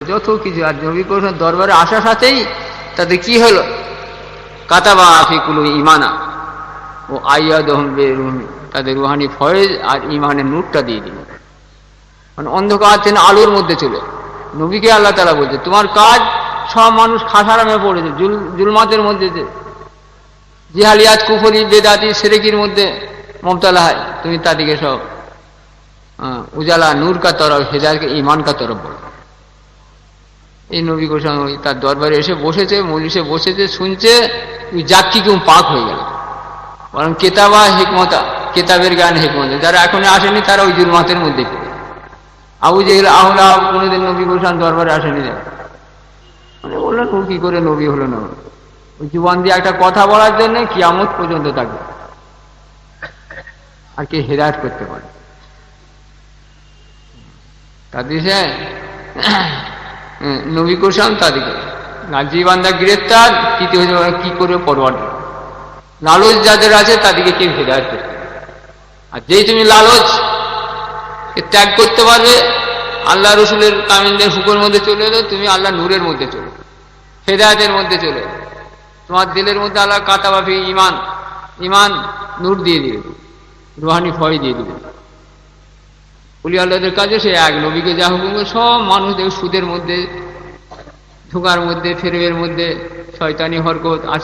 যত কিছু। আর নবী করিম দরবারে আসার সাথেই তাদের কি হলো, কাতাবা ফি কুলুবি ঈমানা ও আইয়াদহুম বিরুহি, তাদের রুহানি ফয়েজ আর ঈমানের নূরটা দিয়ে দিল। মানে অন্ধকার থেকে আলোর মধ্যে চলে। নবীকে আল্লাহ তাআলা বলছে তোমার কাজ, সব মানুষ খাসারামে পড়েছে, জুলমাতের মধ্যে, জিহালিয়াত, কুফরি, বেদাতি, শিরকির মধ্যে মুবতালা হয়, তুমি তাদেরকে সব উজালা, নূর কা তরফ, হেদায়েত কা, ঈমান কা তরফ বলো। এই নবী গোসাম তার দরবারে এসে বসেছে, মজলিসে বসেছে, শুনছে, জাতি কেউ পাক হয়ে গেল। বরং কেতাবা হিকমতা, কেতাবের জ্ঞান হিকমত, যারা এখন আসেনি তারা ওই জুলমাতের মধ্যে পড়ে। আবু জেহেল, আহলা কোনোদিন নবী গোসাম দরবারে আসেনি, মানে বললেন ও কি করে নবী হলো না, ওই জীবন দিয়ে একটা কথা বলার জন্য কিয়ামত পর্যন্ত থাকবে, আর কে হেদায়েত করতে পারে। তাদের নবী কোরআন তাদেরকে যে বান্দা গ্রেফতার, তৃতীয় কি করে পরোয়া, লালচ যাদের আছে তাদেরকে কেউ হেদায়েত করতে। আর যেই তুমি লালচ ত্যাগ করতে পারবে, আল্লাহ রসুলের কামিনদের হুকুমের মধ্যে চলে এলো, তুমি আল্লাহ নূরের মধ্যে চলে, হেদায়েতের মধ্যে চলে, তোমার দিলের মধ্যে আল্লাহ কাতাবা ফি ঈমান, ঈমান নূর দিয়ে দিবে, রুহানি ফয়েজ দিয়ে দিবে। ওলি আল্লাহদের কাজে সে এক, নবীকে যা হুকুম করে সব মানুষ সুদের মধ্যে, ধোঁকার মধ্যে, ফেরবের মধ্যে, শয়তানি হরকত